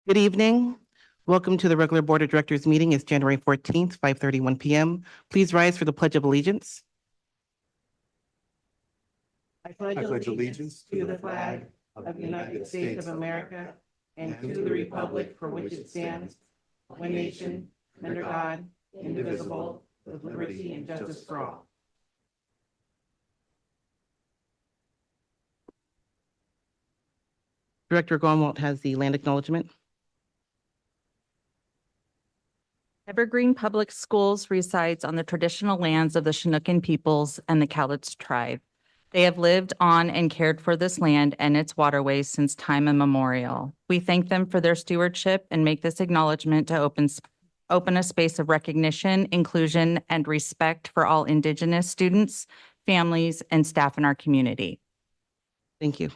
Good evening. Welcome to the regular Board of Directors meeting. It's January 14th, 5:31 p.m. Please rise for the Pledge of Allegiance. I pledge allegiance to the flag of the United States of America and to the republic for which it stands, one nation, under God, indivisible, with liberty and justice for all. Director Gonwalt has the land acknowledgement. Evergreen Public Schools resides on the traditional lands of the Chinookan peoples and the Cowlitz tribe. They have lived on and cared for this land and its waterways since time immemorial. We thank them for their stewardship and make this acknowledgement to open a space of recognition, inclusion, and respect for all Indigenous students, families, and staff in our community. Thank you.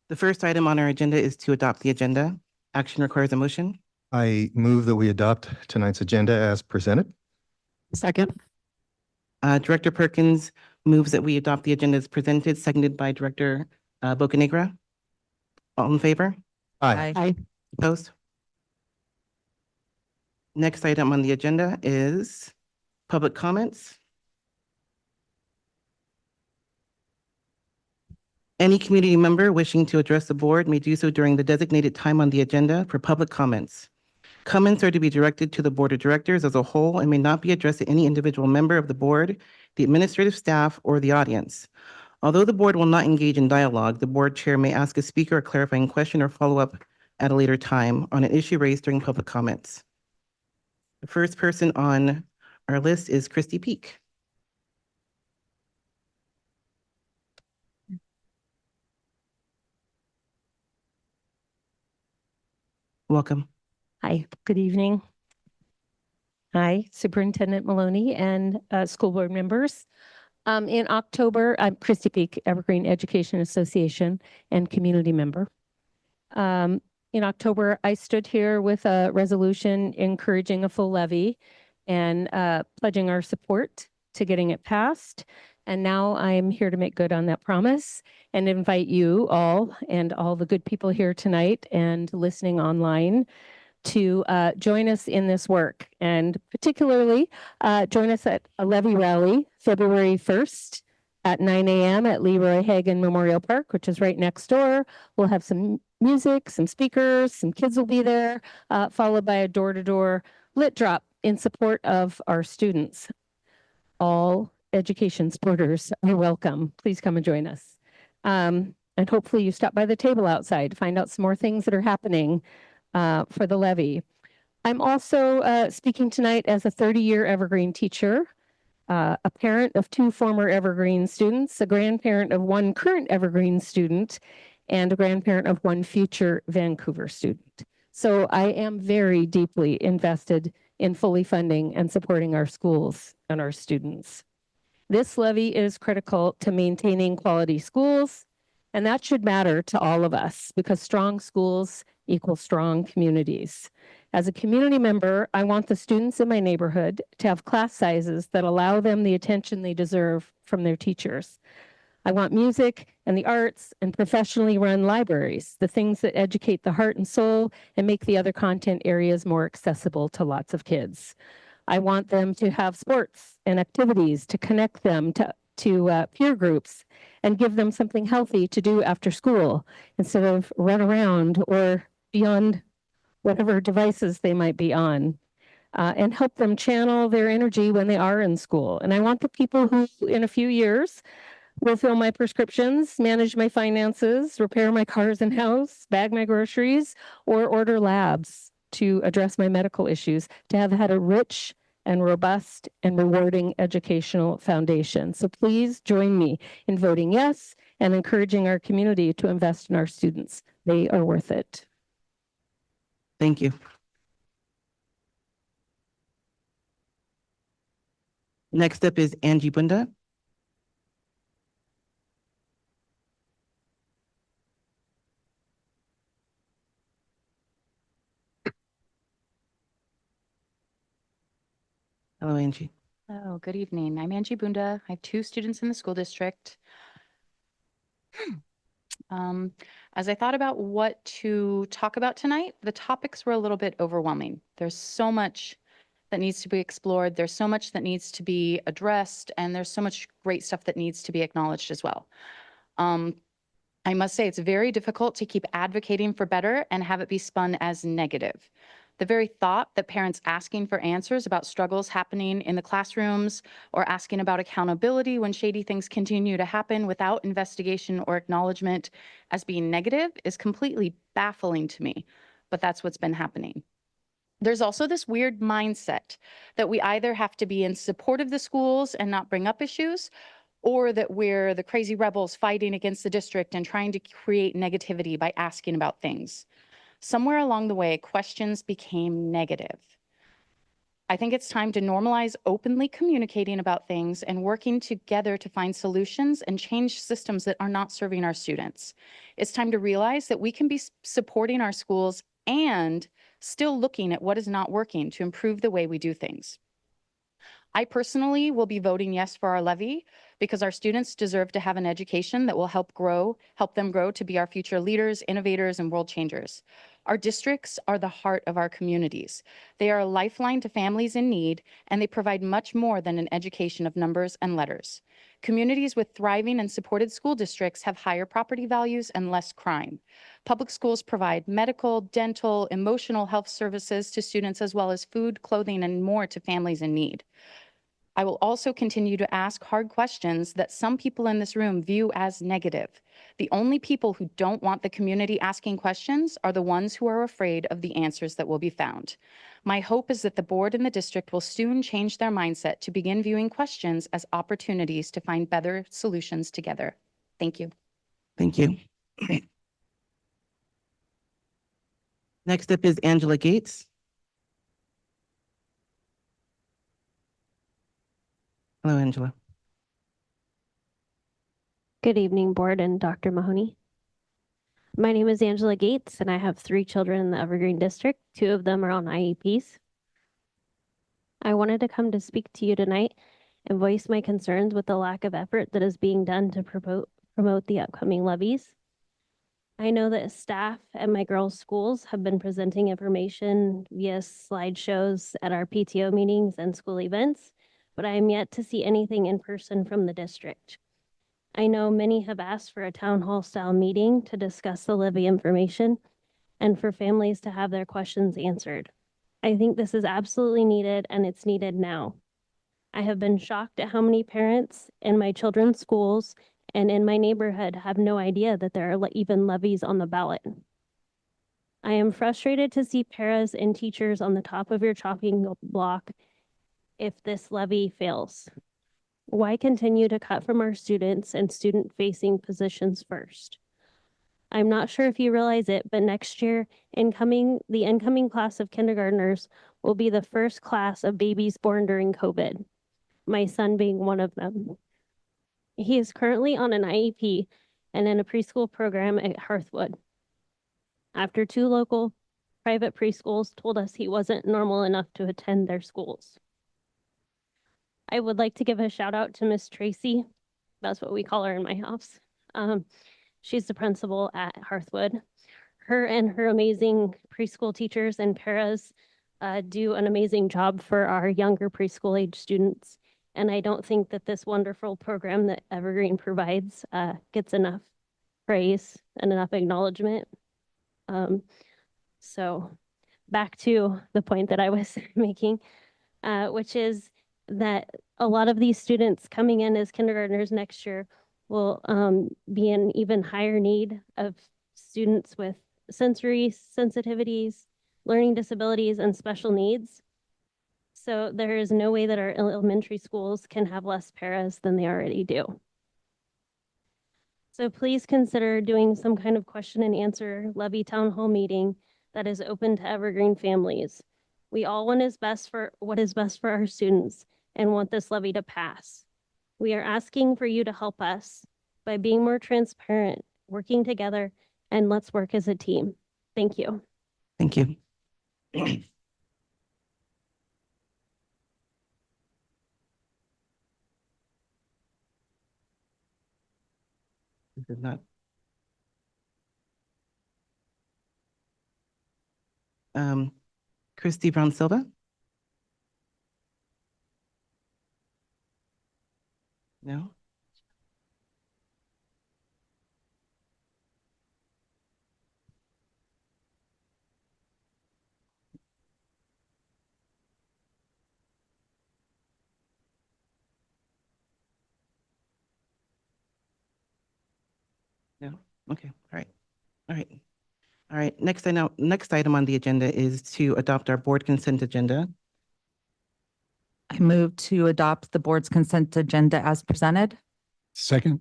The first item on our agenda is to adopt the agenda. Action requires a motion. I move that we adopt tonight's agenda as presented. Second. Director Perkins moves that we adopt the agenda as presented, seconded by Director Bocanegra. All in favor? Aye. Opposed? Next item on the agenda is public comments. Any community member wishing to address the board may do so during the designated time on the agenda for public comments. Comments are to be directed to the Board of Directors as a whole and may not be addressed to any individual member of the board, the administrative staff, or the audience. Although the board will not engage in dialogue, the board chair may ask a speaker a clarifying question or follow up at a later time on an issue raised during public comments. The first person on our list is Christy Peak. Welcome. Hi, good evening. Hi, Superintendent Maloney and school board members. In October, I'm Christy Peak, Evergreen Education Association and community member. In October, I stood here with a resolution encouraging a full levy and pledging our support to getting it passed. And now I'm here to make good on that promise and invite you all and all the good people here tonight and listening online to join us in this work, and particularly join us at a levy rally February 1st at 9 a.m. at Leroy Hagan Memorial Park, which is right next door. We'll have some music, some speakers, some kids will be there, followed by a door-to-door lit drop in support of our students. All education supporters are welcome. Please come and join us. And hopefully you stop by the table outside to find out some more things that are happening for the levy. I'm also speaking tonight as a 30-year Evergreen teacher, a parent of 2 former Evergreen students, a grandparent of 1 current Evergreen student, and a grandparent of 1 future Vancouver student. So I am very deeply invested in fully funding and supporting our schools and our students. This levy is critical to maintaining quality schools, and that should matter to all of us because strong schools equal strong communities. As a community member, I want the students in my neighborhood to have class sizes that allow them the attention they deserve from their teachers. I want music and the arts and professionally run libraries, the things that educate the heart and soul and make the other content areas more accessible to lots of kids. I want them to have sports and activities to connect them to peer groups and give them something healthy to do after school instead of run around or be on whatever devices they might be on, and help them channel their energy when they are in school. And I want the people who in a few years will fill my prescriptions, manage my finances, repair my cars and house, bag my groceries, or order labs to address my medical issues, to have had a rich and robust and rewarding educational foundation. So please join me in voting yes and encouraging our community to invest in our students. They are worth it. Thank you. Next up is Angie Bunda. Hello, Angie. Oh, good evening. I'm Angie Bunda. I have 2 students in the school district. As I thought about what to talk about tonight, the topics were a little bit overwhelming. There's so much that needs to be explored. There's so much that needs to be addressed, and there's so much great stuff that needs to be acknowledged as well. I must say it's very difficult to keep advocating for better and have it be spun as negative. The very thought that parents asking for answers about struggles happening in the classrooms or asking about accountability when shady things continue to happen without investigation or acknowledgement as being negative is completely baffling to me, but that's what's been happening. There's also this weird mindset that we either have to be in support of the schools and not bring up issues, or that we're the crazy rebels fighting against the district and trying to create negativity by asking about things. Somewhere along the way, questions became negative. I think it's time to normalize openly communicating about things and working together to find solutions and change systems that are not serving our students. It's time to realize that we can be supporting our schools and still looking at what is not working to improve the way we do things. I personally will be voting yes for our levy because our students deserve to have an education that will help them grow to be our future leaders, innovators, and world changers. Our districts are the heart of our communities. They are a lifeline to families in need, and they provide much more than an education of numbers and letters. Communities with thriving and supported school districts have higher property values and less crime. Public schools provide medical, dental, emotional health services to students, as well as food, clothing, and more to families in need. I will also continue to ask hard questions that some people in this room view as negative. The only people who don't want the community asking questions are the ones who are afraid of the answers that will be found. My hope is that the board and the district will soon change their mindset to begin viewing questions as opportunities to find better solutions together. Thank you. Thank you. Next up is Angela Gates. Hello, Angela. Good evening, board and Dr. Mahoney. My name is Angela Gates, and I have 3 children in the Evergreen district. 2 of them are on IEPs. I wanted to come to speak to you tonight and voice my concerns with the lack of effort that is being done to promote the upcoming levies. I know that staff at my girls' schools have been presenting information via slideshows at our PTO meetings and school events, but I am yet to see anything in person from the district. I know many have asked for a town hall style meeting to discuss the levy information and for families to have their questions answered. I think this is absolutely needed, and it's needed now. I have been shocked at how many parents in my children's schools and in my neighborhood have no idea that there are even levies on the ballot. I am frustrated to see paras and teachers on the top of your chopping block if this levy fails. Why continue to cut from our students and student-facing positions first? I'm not sure if you realize it, but next year, the incoming class of kindergartners will be the first class of babies born during COVID, my son being one of them. He is currently on an IEP and in a preschool program at Hearthwood. After 2 local private preschools told us he wasn't normal enough to attend their schools. I would like to give a shout out to Miss Tracy. That's what we call her in my house. She's the principal at Hearthwood. Her and her amazing preschool teachers and paras do an amazing job for our younger preschool age students. And I don't think that this wonderful program that Evergreen provides gets enough praise and enough acknowledgement. So back to the point that I was making, which is that a lot of these students coming in as kindergartners next year will be in even higher need of students with sensory sensitivities, learning disabilities, and special needs. So there is no way that our elementary schools can have less paras than they already do. So please consider doing some kind of question and answer levy town hall meeting that is open to Evergreen families. We all want what is best for our students and want this levy to pass. We are asking for you to help us by being more transparent, working together, and let's work as a team. Thank you. Thank you. This is not. Christy Brown Silva? No? No? Okay, all right, all right. All right, next item on the agenda is to adopt our board consent agenda. I move to adopt the board's consent agenda as presented. Second.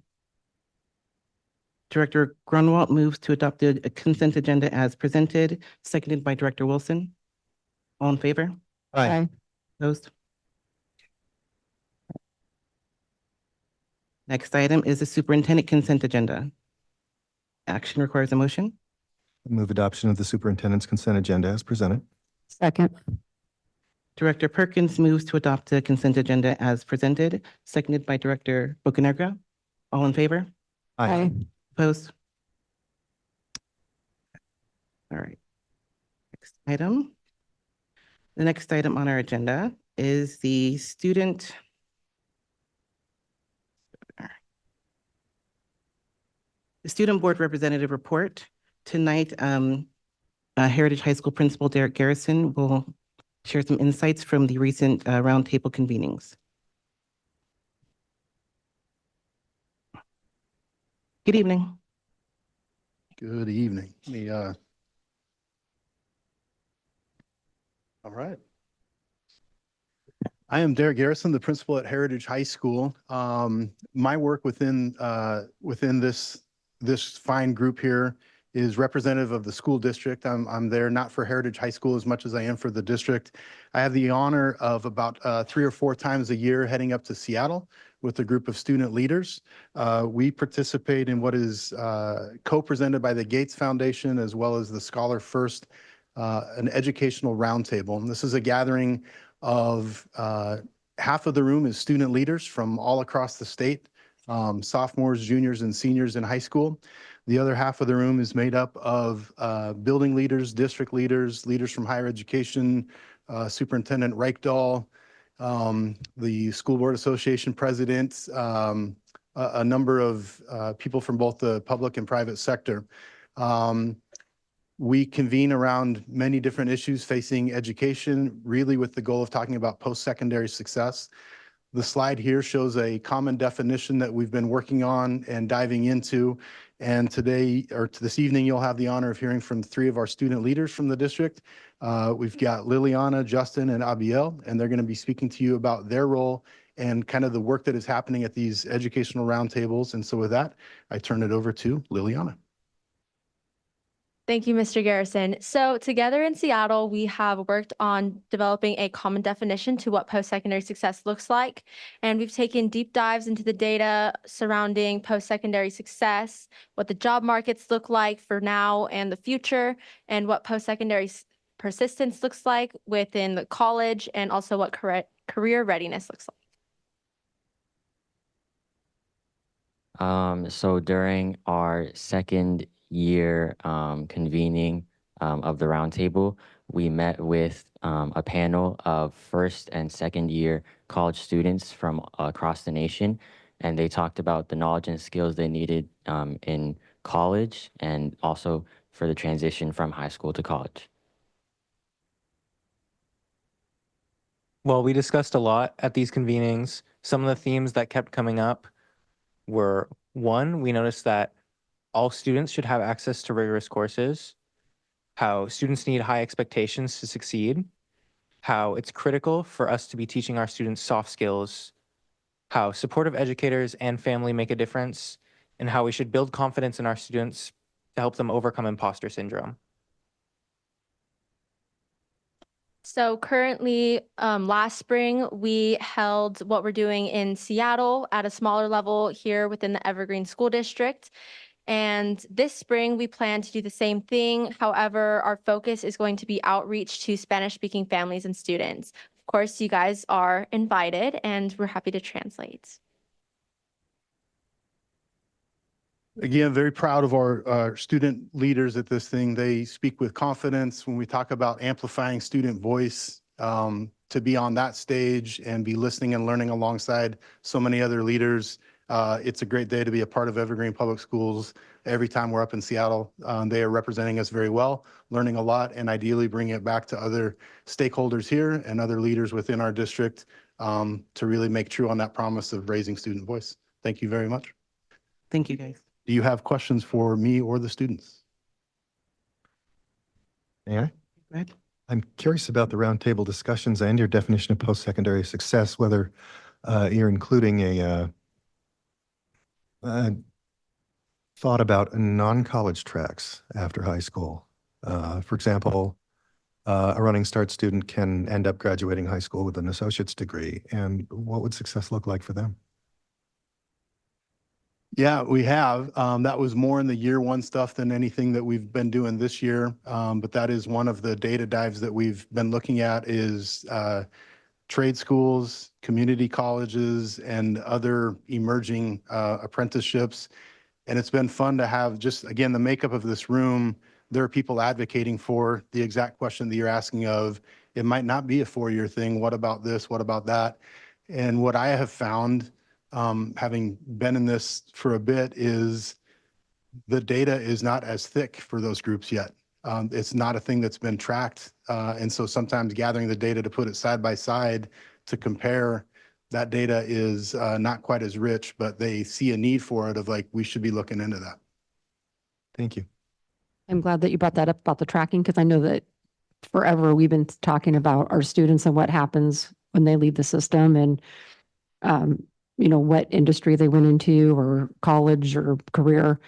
Director Grunwald moves to adopt the consent agenda as presented, seconded by Director Wilson. All in favor? Aye. Opposed? Next item is the superintendent consent agenda. Action requires a motion. Move adoption of the superintendent's consent agenda as presented. Second. Director Perkins moves to adopt the consent agenda as presented, seconded by Director Bocanegra. All in favor? Opposed? All right. Next item. The next item on our agenda is the student board representative report. Tonight, Heritage High School Principal Derek Garrison will share some insights from the recent roundtable convenings. Good evening. Good evening. All right. I am Derek Garrison, the principal at Heritage High School. My work within this fine group here is representative of the school district. I'm there not for Heritage High School as much as I am for the district. I have the honor of about 3 or 4 times a year heading up to Seattle with a group of student leaders. We participate in what is co-presented by the Gates Foundation as well as the Scholar First, an educational roundtable. And this is a gathering of half of the room is student leaders from all across the state, sophomores, juniors, and seniors in high school. The other half of the room is made up of building leaders, district leaders, leaders from higher education, Superintendent Reichdahl, the School Board Association president, a number of people from both the public and private sector. We convene around many different issues facing education, really with the goal of talking about post-secondary success. The slide here shows a common definition that we've been working on and diving into. And today, or this evening, you'll have the honor of hearing from 3 of our student leaders from the district. We've got Liliana, Justin, and Abiel, and they're going to be speaking to you about their role and kind of the work that is happening at these educational roundtables. And so with that, I turn it over to Liliana. Thank you, Mr. Garrison. So together in Seattle, we have worked on developing a common definition to what post-secondary success looks like. And we've taken deep dives into the data surrounding post-secondary success, what the job markets look like for now and the future, and what post-secondary persistence looks like within the college, and also what career readiness looks like. So during our second year convening of the roundtable, we met with a panel of first and second year college students from across the nation, and they talked about the knowledge and skills they needed in college and also for the transition from high school to college. Well, we discussed a lot at these convenings. Some of the themes that kept coming up were, 1, we noticed that all students should have access to rigorous courses, how students need high expectations to succeed, how it's critical for us to be teaching our students soft skills, how supportive educators and family make a difference, and how we should build confidence in our students to help them overcome imposter syndrome. So currently, last spring, we held what we're doing in Seattle at a smaller level here within the Evergreen School District. And this spring, we plan to do the same thing. However, our focus is going to be outreach to Spanish-speaking families and students. Of course, you guys are invited, and we're happy to translate. Again, very proud of our student leaders at this thing. They speak with confidence when we talk about amplifying student voice. To be on that stage and be listening and learning alongside so many other leaders. It's a great day to be a part of Evergreen Public Schools. Every time we're up in Seattle, they are representing us very well, learning a lot, and ideally bringing it back to other stakeholders here and other leaders within our district to really make true on that promise of raising student voice. Thank you very much. Thank you, guys. Do you have questions for me or the students? May I? Go ahead. I'm curious about the roundtable discussions and your definition of post-secondary success, whether you're including a thought about non-college tracks after high school. For example, a Running Start student can end up graduating high school with an associate's degree, and what would success look like for them? Yeah, we have. That was more in the year one stuff than anything that we've been doing this year. But that is one of the data dives that we've been looking at is trade schools, community colleges, and other emerging apprenticeships. And it's been fun to have just, again, the makeup of this room. There are people advocating for the exact question that you're asking of, it might not be a 4-year thing. What about this? What about that? And what I have found, having been in this for a bit, is the data is not as thick for those groups yet. It's not a thing that's been tracked. And so sometimes gathering the data to put it side by side to compare, that data is not quite as rich, but they see a need for it of like, we should be looking into that. Thank you. I'm glad that you brought that up about the tracking, because I know that forever we've been talking about our students and what happens when they leave the system and, what industry they went into or college or career.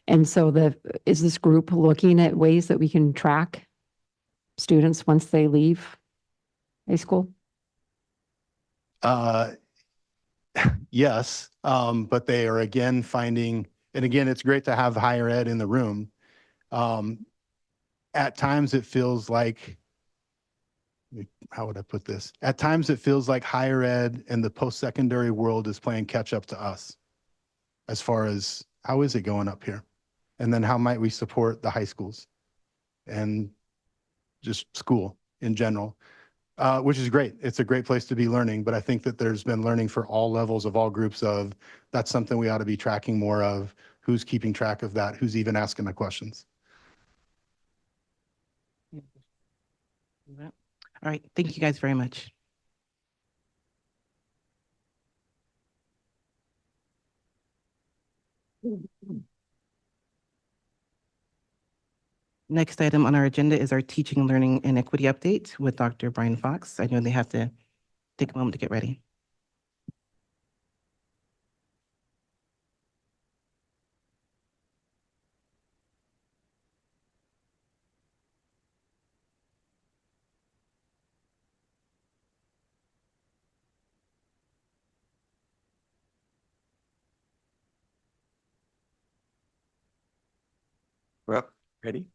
And so is this group looking at ways that we can track students once they leave high school? Yes, but they are again finding, and again, it's great to have higher ed in the room. At times it feels like, how would I put this? At times it feels like higher ed and the post-secondary world is playing catch up to us as far as how is it going up here? And then how might we support the high schools and just school in general? Which is great. It's a great place to be learning, but I think that there's been learning for all levels of all groups of that's something we ought to be tracking more of. Who's keeping track of that? Who's even asking the questions? All right. Thank you guys very much. Next item on our agenda is our teaching, learning, and equity update with Dr. Brian Fox. I know they have to take a moment to get ready. We're up. Ready?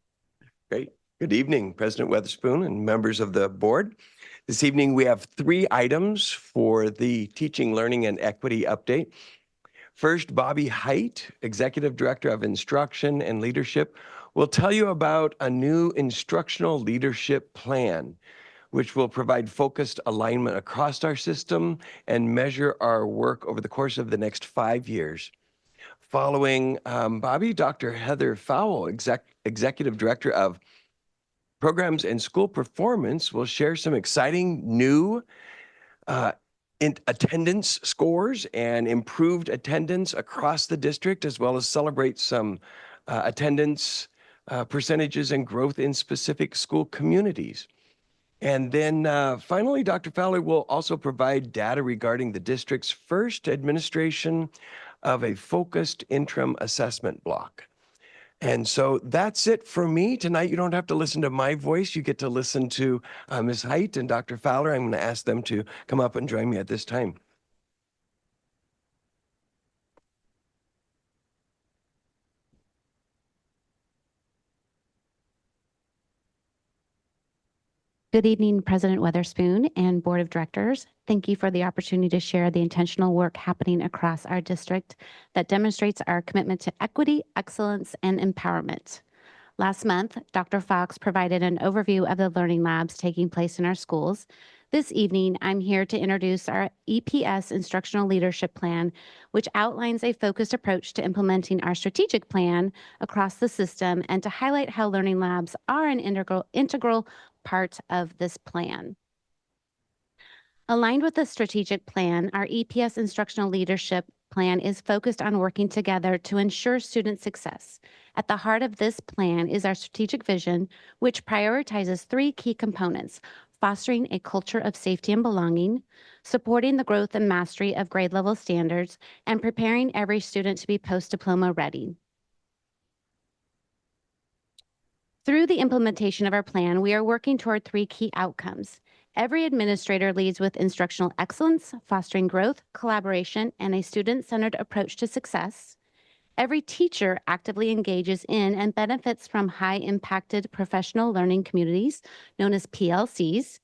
Great. Good evening, President Weatherspoon and members of the board. This evening, we have 3 items for the Teaching, Learning, and Equity update. First, Bobby Height, Executive Director of Instruction and Leadership, will tell you about a new instructional leadership plan, which will provide focused alignment across our system and measure our work over the course of the next 5 years. Following Bobby, Dr. Heather Fowle, Executive Director of Programs and School Performance, will share some exciting new attendance scores and improved attendance across the district, as well as celebrate some attendance percentages and growth in specific school communities. And then finally, Dr. Fowler will also provide data regarding the district's first administration of a focused interim assessment block. And so that's it for me tonight. You don't have to listen to my voice. You get to listen to Ms. Height and Dr. Fowler. I'm going to ask them to come up and join me at this time. Good evening, President Weatherspoon and Board of Directors. Thank you for the opportunity to share the intentional work happening across our district that demonstrates our commitment to equity, excellence, and empowerment. Last month, Dr. Fox provided an overview of the learning labs taking place in our schools. This evening, I'm here to introduce our EPS Instructional Leadership Plan, which outlines a focused approach to implementing our strategic plan across the system and to highlight how learning labs are an integral part of this plan. Aligned with the strategic plan, our EPS Instructional Leadership Plan is focused on working together to ensure student success. At the heart of this plan is our strategic vision, which prioritizes three key components: fostering a culture of safety and belonging, supporting the growth and mastery of grade level standards, and preparing every student to be post-diploma ready. Through the implementation of our plan, we are working toward three key outcomes. Every administrator leads with instructional excellence, fostering growth, collaboration, and a student-centered approach to success. Every teacher actively engages in and benefits from high-impacted professional learning communities, known as PLCs,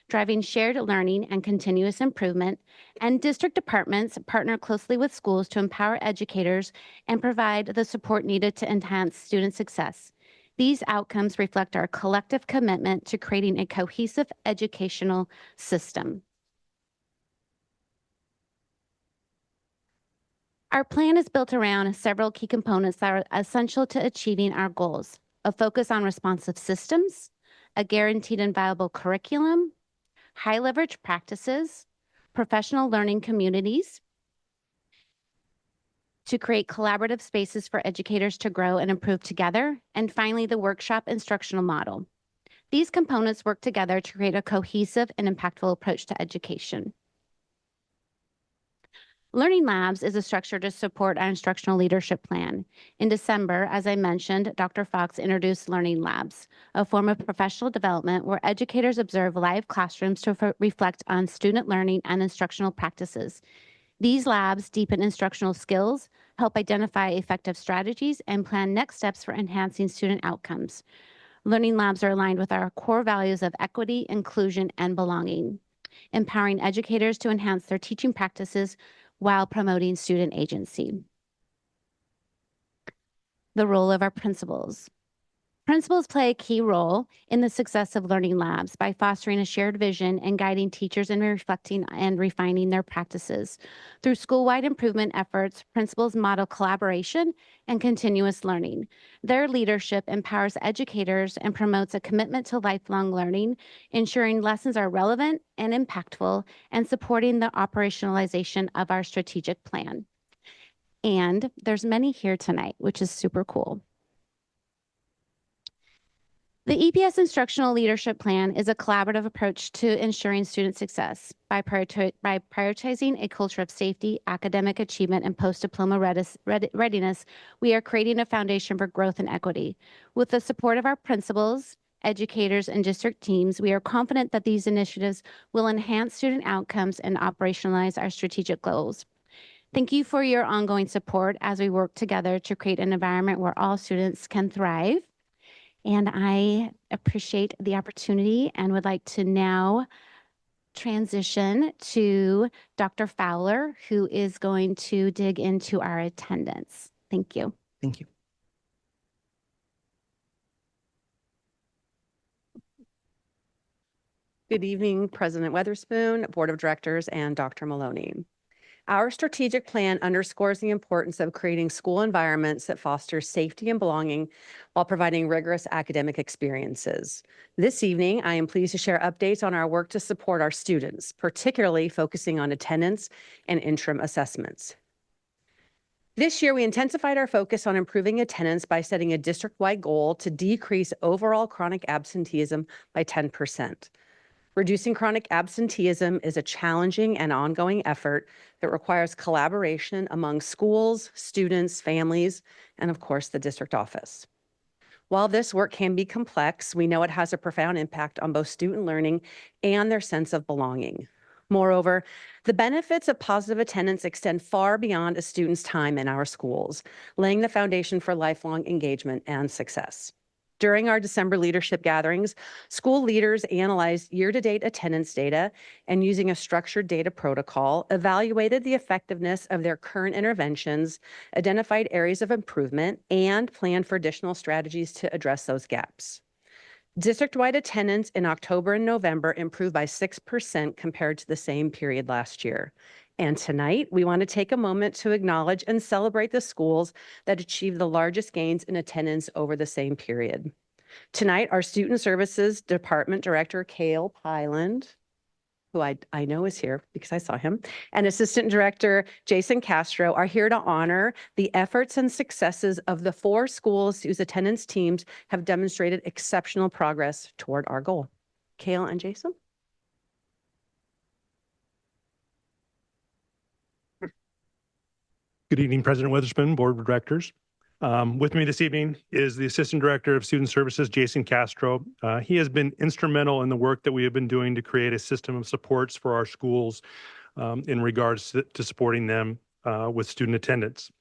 driving shared learning and continuous improvement. And district departments partner closely with schools to empower educators and provide the support needed to enhance student success. These outcomes reflect our collective commitment to creating a cohesive educational system. Our plan is built around several key components that are essential to achieving our goals: a focus on responsive systems, a guaranteed and viable curriculum, high leverage practices, professional learning communities, to create collaborative spaces for educators to grow and improve together, and finally, the workshop instructional model. These components work together to create a cohesive and impactful approach to education. Learning Labs is a structure to support our instructional leadership plan. In December, as I mentioned, Dr. Fox introduced Learning Labs, a form of professional development where educators observe live classrooms to reflect on student learning and instructional practices. These labs deepen instructional skills, help identify effective strategies, and plan next steps for enhancing student outcomes. Learning labs are aligned with our core values of equity, inclusion, and belonging, empowering educators to enhance their teaching practices while promoting student agency. The role of our principals. Principals play a key role in the success of Learning Labs by fostering a shared vision and guiding teachers in reflecting and refining their practices. Through school-wide improvement efforts, principals model collaboration and continuous learning. Their leadership empowers educators and promotes a commitment to lifelong learning, ensuring lessons are relevant and impactful, and supporting the operationalization of our strategic plan. And there's many here tonight, which is super cool. The EPS Instructional Leadership Plan is a collaborative approach to ensuring student success. By prioritizing a culture of safety, academic achievement, and post-diploma readiness, we are creating a foundation for growth and equity. With the support of our principals, educators, and district teams, we are confident that these initiatives will enhance student outcomes and operationalize our strategic goals. Thank you for your ongoing support as we work together to create an environment where all students can thrive. And I appreciate the opportunity and would like to now transition to Dr. Fowler, who is going to dig into our attendance. Thank you. Thank you. Good evening, President Weatherspoon, Board of Directors, and Dr. Maloney. Our strategic plan underscores the importance of creating school environments that foster safety and belonging while providing rigorous academic experiences. This evening, I am pleased to share updates on our work to support our students, particularly focusing on attendance and interim assessments. This year, we intensified our focus on improving attendance by setting a district-wide goal to decrease overall chronic absenteeism by 10%. Reducing chronic absenteeism is a challenging and ongoing effort that requires collaboration among schools, students, families, and of course, the district office. While this work can be complex, we know it has a profound impact on both student learning and their sense of belonging. Moreover, the benefits of positive attendance extend far beyond a student's time in our schools, laying the foundation for lifelong engagement and success. During our December leadership gatherings, school leaders analyzed year-to-date attendance data and, using a structured data protocol, evaluated the effectiveness of their current interventions, identified areas of improvement, and planned for additional strategies to address those gaps. District-wide attendance in October and November improved by 6% compared to the same period last year. And tonight, we want to take a moment to acknowledge and celebrate the schools that achieved the largest gains in attendance over the same period. Tonight, our Student Services Department Director, Cale Pyland, who I know is here because I saw him, and Assistant Director Jason Castro are here to honor the efforts and successes of the 4 schools whose attendance teams have demonstrated exceptional progress toward our goal. Cale and Jason? Good evening, President Witherspoon, Board of Directors. With me this evening is the Assistant Director of Student Services, Jason Castro. He has been instrumental in the work that we have been doing to create a system of supports for our schools in regards to supporting them with student attendance.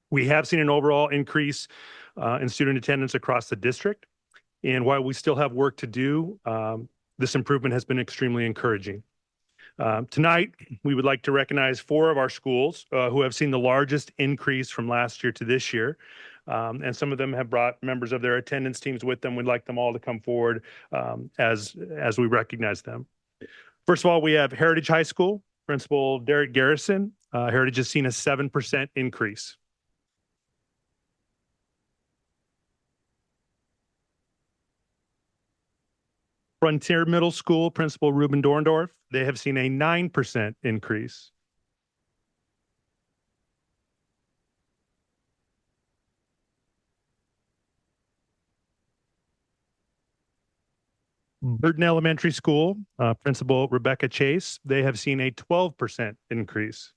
We have seen an overall increase in student attendance across the district. And while we still have work to do, this improvement has been extremely encouraging. Tonight, we would like to recognize 4 of our schools who have seen the largest increase from last year to this year. And some of them have brought members of their attendance teams with them. We'd like them all to come forward as we recognize them. First of all, we have Heritage High School, Principal Derek Garrison. Heritage has seen a 7% increase. Frontier Middle School, Principal Ruben Dorndorf, they have seen a 9% increase. Burton Elementary School, Principal Rebecca Chase, they have seen a 12% increase.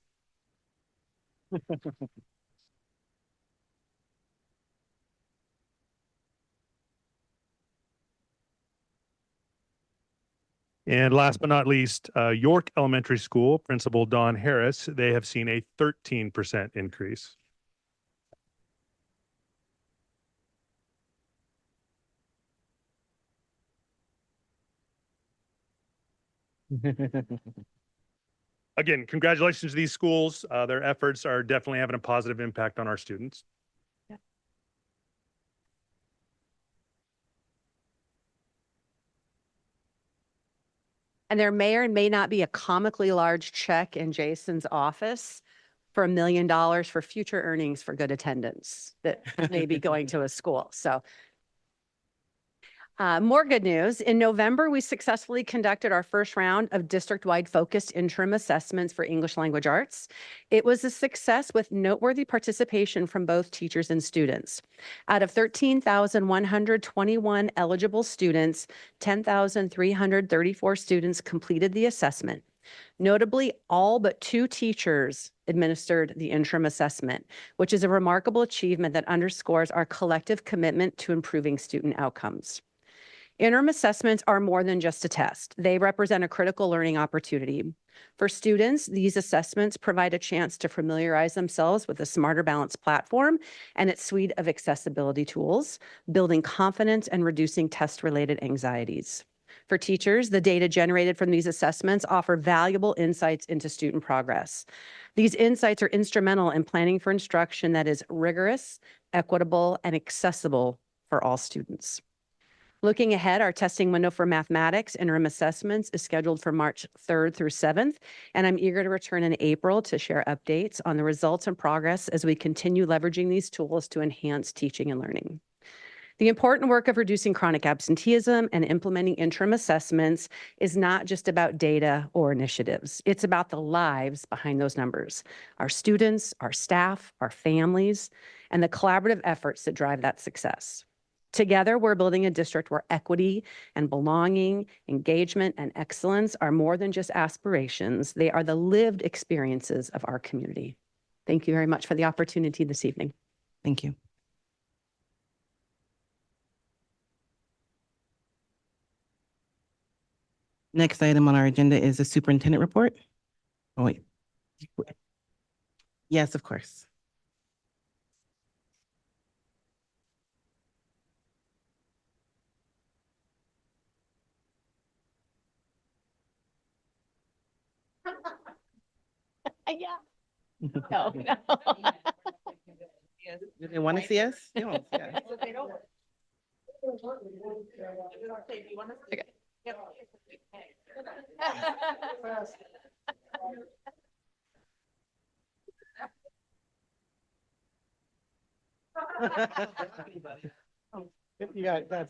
And last but not least, York Elementary School, Principal Don Harris, they have seen a 13% increase. Again, congratulations to these schools. Their efforts are definitely having a positive impact on our students. And there may or may not be a comically large check in Jason's office for $1 million for future earnings for good attendance that may be going to a school. So more good news. In November, we successfully conducted our first round of district-wide focused interim assessments for English language arts. It was a success with noteworthy participation from both teachers and students. Out of 13,121 eligible students, 10,334 students completed the assessment. Notably, all but 2 teachers administered the interim assessment, which is a remarkable achievement that underscores our collective commitment to improving student outcomes. Interim assessments are more than just a test. They represent a critical learning opportunity. For students, these assessments provide a chance to familiarize themselves with the Smarter Balance platform and its suite of accessibility tools, building confidence and reducing test-related anxieties. For teachers, the data generated from these assessments offer valuable insights into student progress. These insights are instrumental in planning for instruction that is rigorous, equitable, and accessible for all students. Looking ahead, our testing window for mathematics interim assessments is scheduled for March 3rd through 7th, and I'm eager to return in April to share updates on the results and progress as we continue leveraging these tools to enhance teaching and learning. The important work of reducing chronic absenteeism and implementing interim assessments is not just about data or initiatives. It's about the lives behind those numbers, our students, our staff, our families, and the collaborative efforts that drive that success. Together, we're building a district where equity and belonging, engagement, and excellence are more than just aspirations. They are the lived experiences of our community. Thank you very much for the opportunity this evening. Thank you. Next item on our agenda is the superintendent report. Oh, wait. Yes, of course. Yeah. No, no. Do they want to see us? They won't see us. You got that.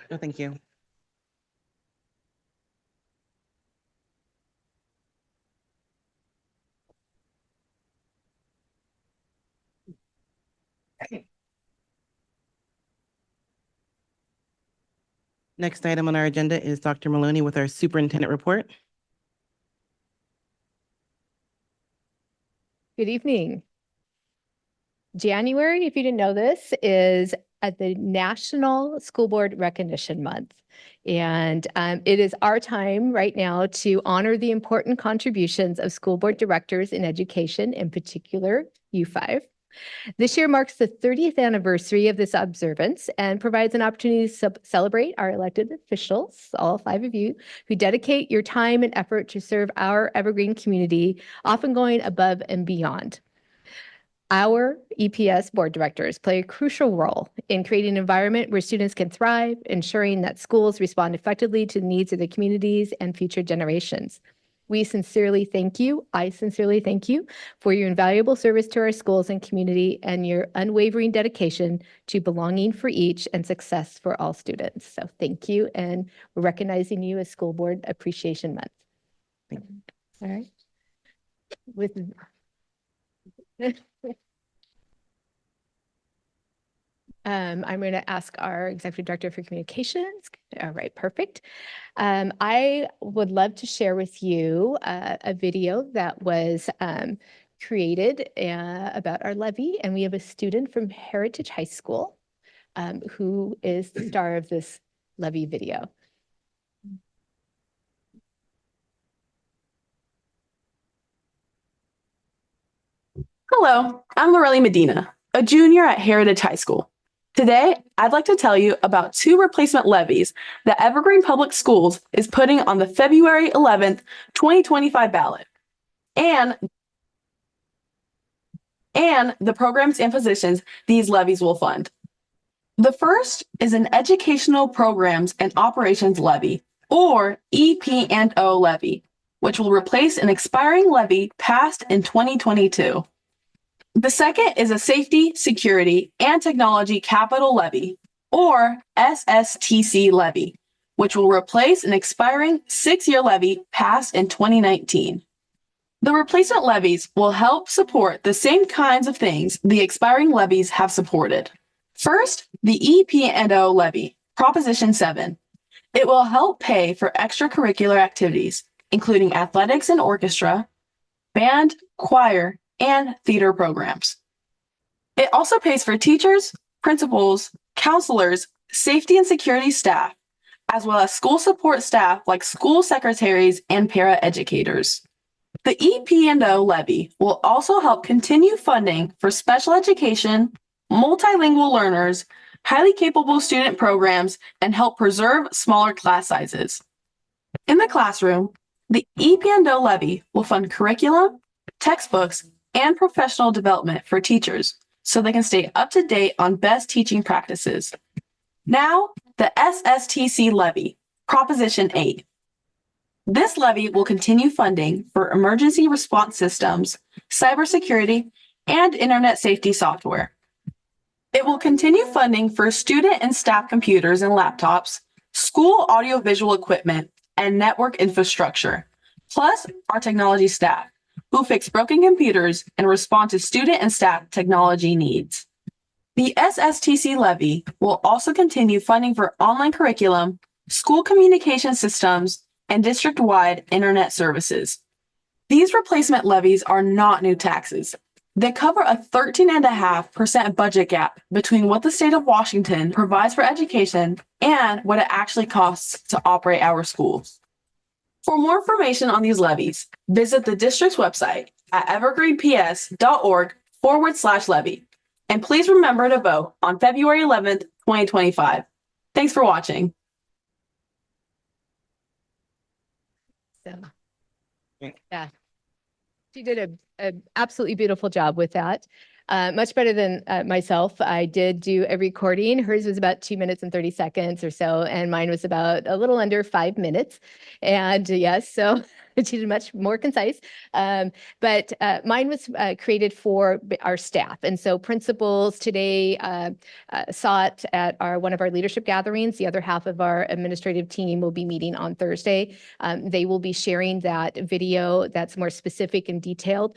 No, thank you. Next item on our agenda is Dr. Maloney with our superintendent report. Good evening. January, if you didn't know this, is at the National School Board Recognition Month. And it is our time right now to honor the important contributions of school board directors in education, in particular U5. This year marks the 30th anniversary of this observance and provides an opportunity to celebrate our elected officials, all 5 of you, who dedicate your time and effort to serve our Evergreen community, often going above and beyond. Our EPS board directors play a crucial role in creating an environment where students can thrive, ensuring that schools respond effectively to the needs of the communities and future generations. We sincerely thank you. I sincerely thank you for your invaluable service to our schools and community and your unwavering dedication to belonging for each and success for all students. So thank you, and we're recognizing you as School Board Appreciation Month. All right. With I'm going to ask our Executive Director for Communications. All right, perfect. I would love to share with you a video that was created about our levy, and we have a student from Heritage High School who is the star of this levy video. Hello, I'm Lorelli Medina, a junior at Heritage High School. Today, I'd like to tell you about 2 replacement levies that Evergreen Public Schools is putting on the February 11th, 2025 ballot, and the programs and positions these levies will fund. The first is an Educational Programs and Operations Levy, or EP&O levy, which will replace an expiring levy passed in 2022. The second is a Safety, Security, and Technology Capital Levy, or SSTC levy, which will replace an expiring 6-year levy passed in 2019. The replacement levies will help support the same kinds of things the expiring levies have supported. First, the EP&O levy, Proposition 7. It will help pay for extracurricular activities, including athletics and orchestra, band, choir, and theater programs. It also pays for teachers, principals, counselors, safety and security staff, as well as school support staff like school secretaries and paraeducators. The EP&O levy will also help continue funding for special education, multilingual learners, highly capable student programs, and help preserve smaller class sizes. In the classroom, the EP&O levy will fund curriculum, textbooks, and professional development for teachers so they can stay up to date on best teaching practices. Now, the SSTC levy, Proposition 8. This levy will continue funding for emergency response systems, cybersecurity, and internet safety software. It will continue funding for student and staff computers and laptops, school audiovisual equipment, and network infrastructure, plus our technology staff, who fix broken computers and respond to student and staff technology needs. The SSTC levy will also continue funding for online curriculum, school communication systems, and district-wide internet services. These replacement levies are not new taxes. They cover a 13.5% budget gap between what the state of Washington provides for education and what it actually costs to operate our schools. For more information on these levies, visit the district's website at evergreenps.org/levy. And please remember to vote on February 11th, 2025. Thanks for watching. So, yeah, she did a absolutely beautiful job with that. Much better than myself. I did do a recording. Hers was about 2 minutes and 30 seconds or so, and mine was about a little under 5 minutes. And yes, so she did much more concise. But mine was created for our staff. And so principals today saw it at one of our leadership gatherings. The other half of our administrative team will be meeting on Thursday. They will be sharing that video that's more specific and detailed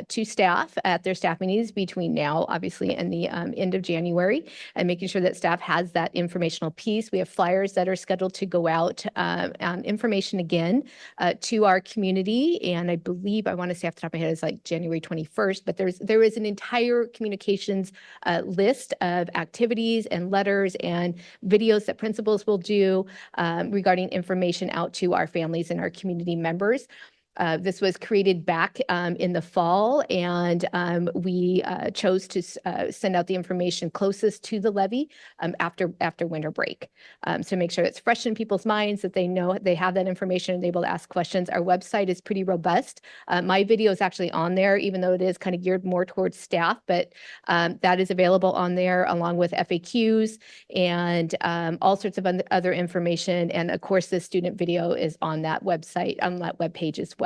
to staff at their staff meetings between now, obviously, and the end of January, and making sure that staff has that informational piece. We have flyers that are scheduled to go out on information again to our community. And I believe, I want to say off the top of my head, it's like January 21st, but there is an entire communications list of activities and letters and videos that principals will do regarding information out to our families and our community members. This was created back in the fall, and we chose to send out the information closest to the levy after winter break. So make sure it's fresh in people's minds, that they know they have that information and they're able to ask questions. Our website is pretty robust. My video is actually on there, even though it is kind of geared more towards staff, but that is available on there along with FAQs and all sorts of other information. And of course, the student video is on that website, on that webpage as well.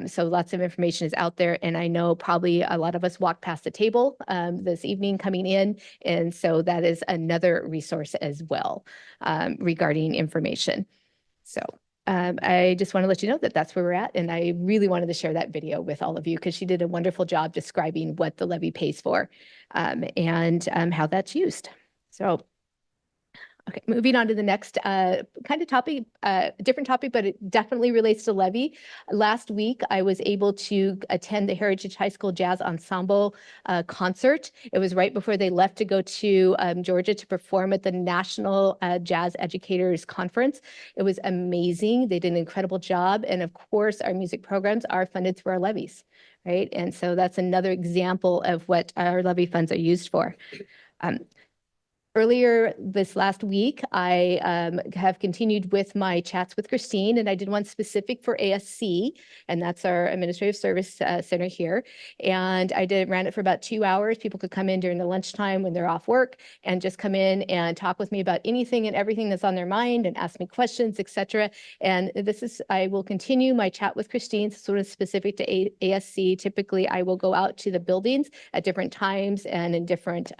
So lots of information is out there. And I know probably a lot of us walked past the table this evening coming in. And so that is another resource as well regarding information. So I just want to let you know that that's where we're at. And I really wanted to share that video with all of you because she did a wonderful job describing what the levy pays for and how that's used. So okay, moving on to the next kind of topic, different topic, but it definitely relates to levy. Last week, I was able to attend the Heritage High School Jazz Ensemble concert. It was right before they left to go to Georgia to perform at the National Jazz Educators Conference. It was amazing. They did an incredible job. And of course, our music programs are funded through our levies, right? And so that's another example of what our levy funds are used for. Earlier this last week, I have continued with my chats with Christine, and I did one specific for ASC, and that's our Administrative Service Center here. And I ran it for about 2 hours. People could come in during the lunchtime when they're off work and just come in and talk with me about anything and everything that's on their mind and ask me questions, etc. And I will continue my chat with Christine, sort of specific to ASC. Typically, I will go out to the buildings at different times and in different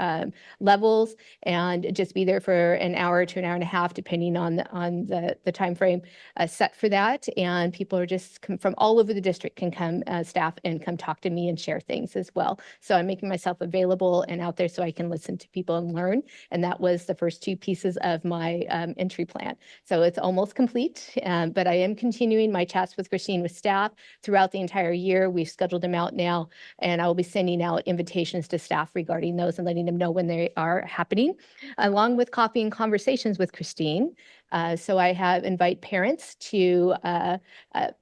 levels, and just be there for an hour to an hour and a half, depending on the time frame set for that. And people are just from all over the district can come, staff, and come talk to me and share things as well. So I'm making myself available and out there so I can listen to people and learn. And that was the first 2 pieces of my entry plan. So it's almost complete, but I am continuing my chats with Christine with staff throughout the entire year. We've scheduled them out now, and I will be sending out invitations to staff regarding those and letting them know when they are happening, along with coffee and conversations with Christine. So I have invite parents to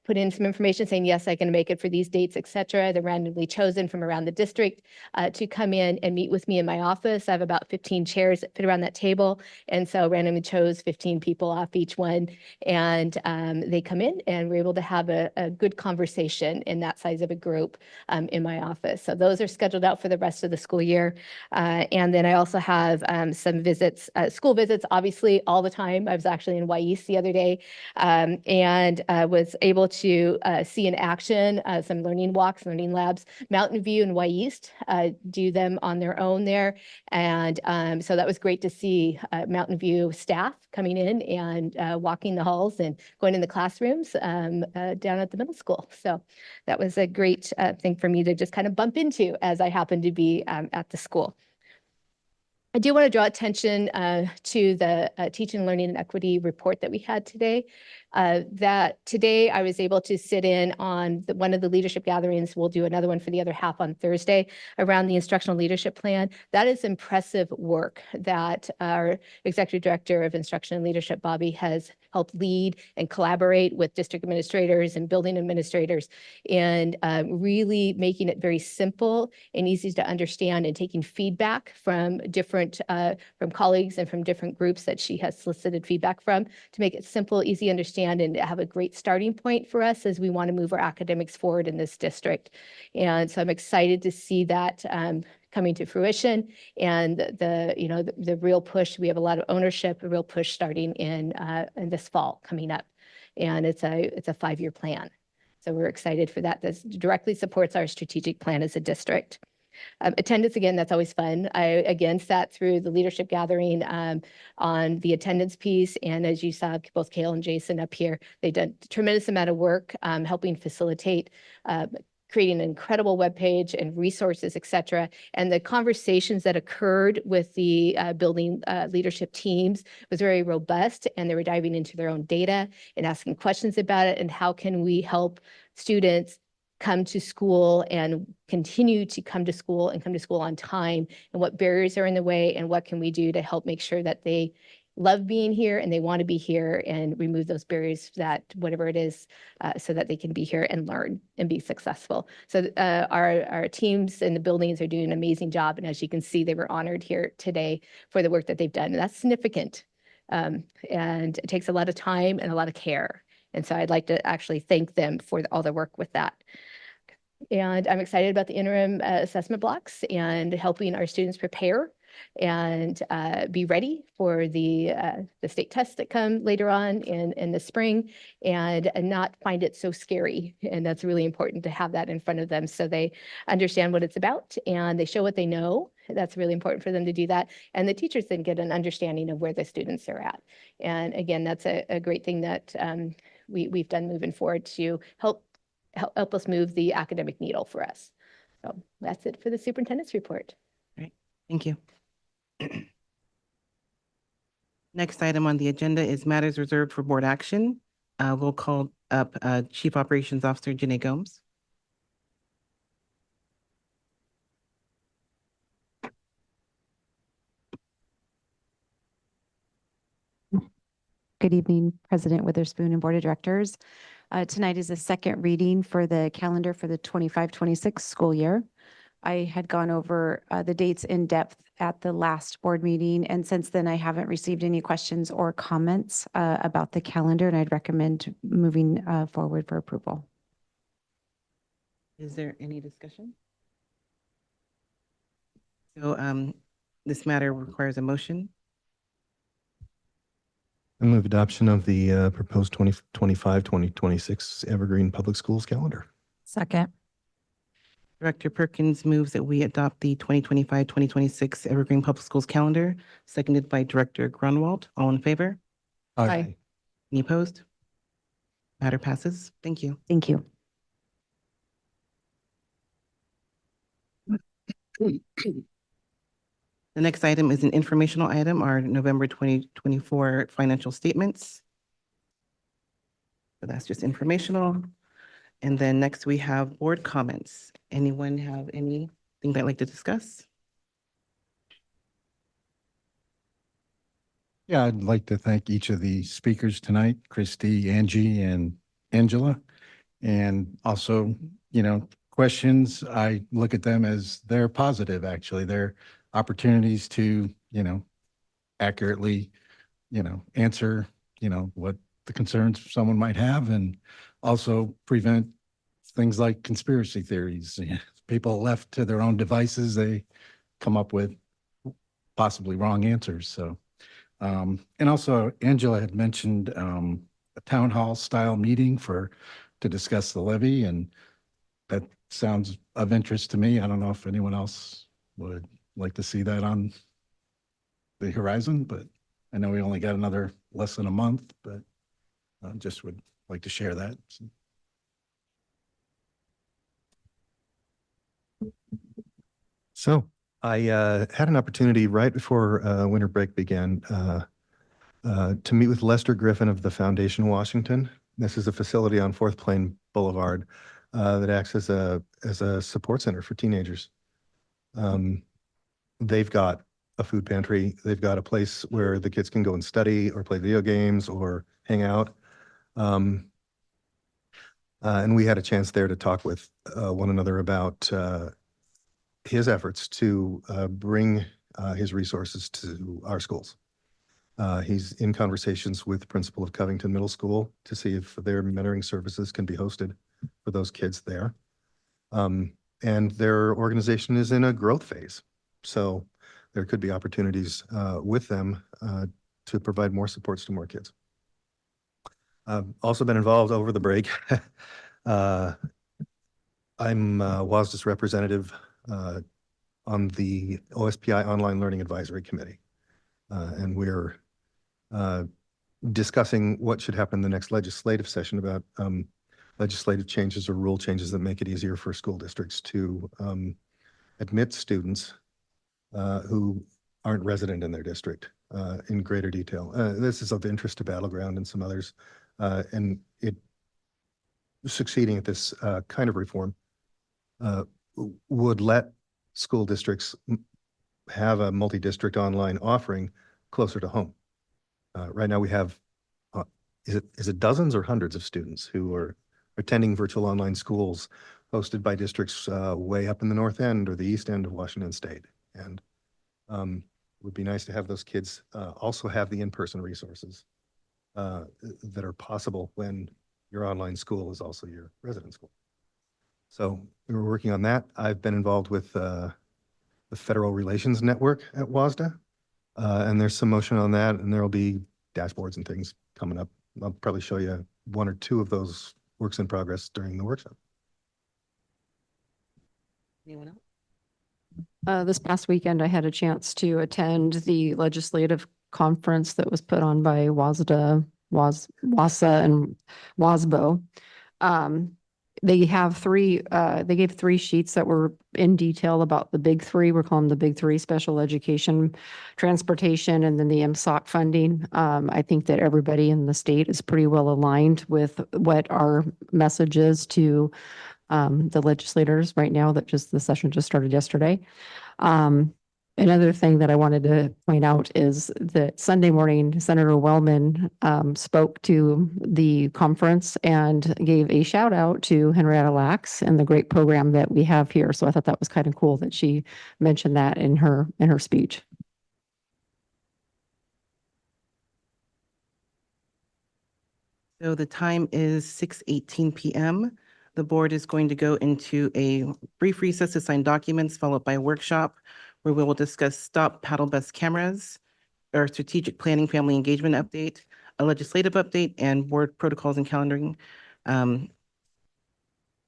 put in some information saying, yes, I can make it for these dates, et cetera. They're randomly chosen from around the district to come in and meet with me in my office. I have about 15 chairs that fit around that table. And so randomly chose 15 people off each one. And they come in and we're able to have a good conversation in that size of a group in my office. So those are scheduled out for the rest of the school year. And then I also have some visits, school visits, obviously all the time. I was actually in Wyese the other day and was able to see in action some learning walks, learning labs. Mountain View and Wyese do them on their own there. And so that was great to see Mountain View staff coming in and walking the halls and going in the classrooms down at the middle school. So that was a great thing for me to just kind of bump into as I happened to be at the school. I do want to draw attention to the Teaching, Learning, and Equity report that we had today. That today I was able to sit in on one of the leadership gatherings. We'll do another one for the other half on Thursday around the instructional leadership plan. That is impressive work that our Executive Director of Instruction and Leadership, Bobby, has helped lead and collaborate with district administrators and building administrators, and really making it very simple and easy to understand, and taking feedback from different from colleagues and from different groups that she has solicited feedback from, to make it simple, easy to understand, and have a great starting point for us as we want to move our academics forward in this district. And so I'm excited to see that coming to fruition, and the real push. We have a lot of ownership, a real push starting in this fall coming up, and it's a 5-year plan. So we're excited for that. This directly supports our strategic plan as a district. Attendance, again, that's always fun. I again sat through the leadership gathering on the attendance piece. And as you saw, both Kale and Jason up here, they've done a tremendous amount of work helping facilitate creating an incredible webpage and resources, et cetera. And the conversations that occurred with the building leadership teams was very robust, and they were diving into their own data and asking questions about it, and how can we help students come to school and continue to come to school and come to school on time, and what barriers are in the way, and what can we do to help make sure that they love being here and they want to be here, and remove those barriers, that whatever it is, so that they can be here and learn and be successful. So our teams in the buildings are doing an amazing job. And as you can see, they were honored here today for the work that they've done. And that's significant. And it takes a lot of time and a lot of care. And so I'd like to actually thank them for all the work with that. And I'm excited about the interim assessment blocks and helping our students prepare and be ready for the state tests that come later on in the spring, and not find it so scary. And that's really important to have that in front of them, so they understand what it's about and they show what they know. That's really important for them to do that. And the teachers then get an understanding of where the students are at. And again, that's a great thing that we've done moving forward to help us move the academic needle for us. So that's it for the superintendent's report. Great, thank you. Next item on the agenda is matters reserved for board action. We'll call up Chief Operations Officer Janae Gomes. Good evening, President Witherspoon and Board of Directors. Tonight is the second reading for the calendar for the 25-26 school year. I had gone over the dates in depth at the last board meeting, and since then I haven't received any questions or comments about the calendar, and I'd recommend moving forward for approval. Is there any discussion? So this matter requires a motion. I move adoption of the proposed 2025-2026 Evergreen Public Schools calendar. Second. Director Perkins moves that we adopt the 2025-2026 Evergreen Public Schools calendar, seconded by Director Grunwald. All in favor? Aye. Any opposed? Matter passes. Thank you. Thank you. The next item is an informational item, our November 2024 financial statements. So that's just informational. And then next we have board comments. Anyone have anything they'd like to discuss? Yeah, I'd like to thank each of the speakers tonight, Christy, Angie, and Angela. And also, questions, I look at them as they're positive, actually. They're opportunities to, accurately, answer, what the concerns someone might have, and also prevent things like conspiracy theories. People left to their own devices, they come up with possibly wrong answers. So, and also Angela had mentioned a town hall style meeting to discuss the levy, and that sounds of interest to me. I don't know if anyone else would like to see that on the horizon, but I know we only got another less than a month, but I just would like to share that. So I had an opportunity right before winter break began to meet with Lester Griffin of the Foundation Washington. This is a facility on Fourth Plain Boulevard that acts as a support center for teenagers. They've got a food pantry. They've got a place where the kids can go and study or play video games or hang out. And we had a chance there to talk with one another about his efforts to bring his resources to our schools. He's in conversations with the principal of Covington Middle School to see if their mentoring services can be hosted for those kids there. And their organization is in a growth phase. So there could be opportunities with them to provide more supports to more kids. I've also been involved over the break. I'm WASDA's representative on the OSPI Online Learning Advisory Committee. And we're discussing what should happen in the next legislative session about legislative changes or rule changes that make it easier for school districts to admit students who aren't resident in their district in greater detail. This is of interest to Battleground and some others, and it succeeding at this kind of reform would let school districts have a multi-district online offering closer to home. Right now we have, is it dozens or hundreds of students who are attending virtual online schools hosted by districts way up in the north end or the east end of Washington State. And it would be nice to have those kids also have the in-person resources that are possible when your online school is also your resident school. So we were working on that. I've been involved with the Federal Relations Network at WASDA, and there's some motion on that, and there'll be dashboards and things coming up. I'll probably show you one or two of those works in progress during the workshop. Anyone else? This past weekend, I had a chance to attend the legislative conference that was put on by WASDA, WASA, and WASBO. They gave three sheets that were in detail about the big three. We're calling them the big three: special education, transportation, and then the MSOC funding. I think that everybody in the state is pretty well aligned with what our message is to the legislators right now, that the session just started yesterday. Another thing that I wanted to point out is that Sunday morning, Senator Wellman spoke to the conference and gave a shout out to Henrietta Lacks and the great program that we have here. So I thought that was kind of cool that she mentioned that in her speech. So the time is 6:18 p.m. The board is going to go into a brief recess to sign documents, followed by a workshop where we will discuss stop paddle bus cameras, our strategic planning family engagement update, a legislative update, and board protocols and calendaring,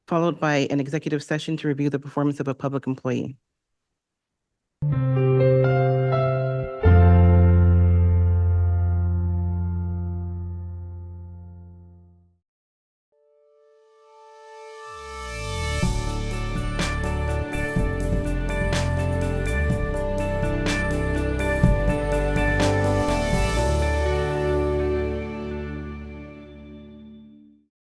followed by an executive session to review the performance of a public employee.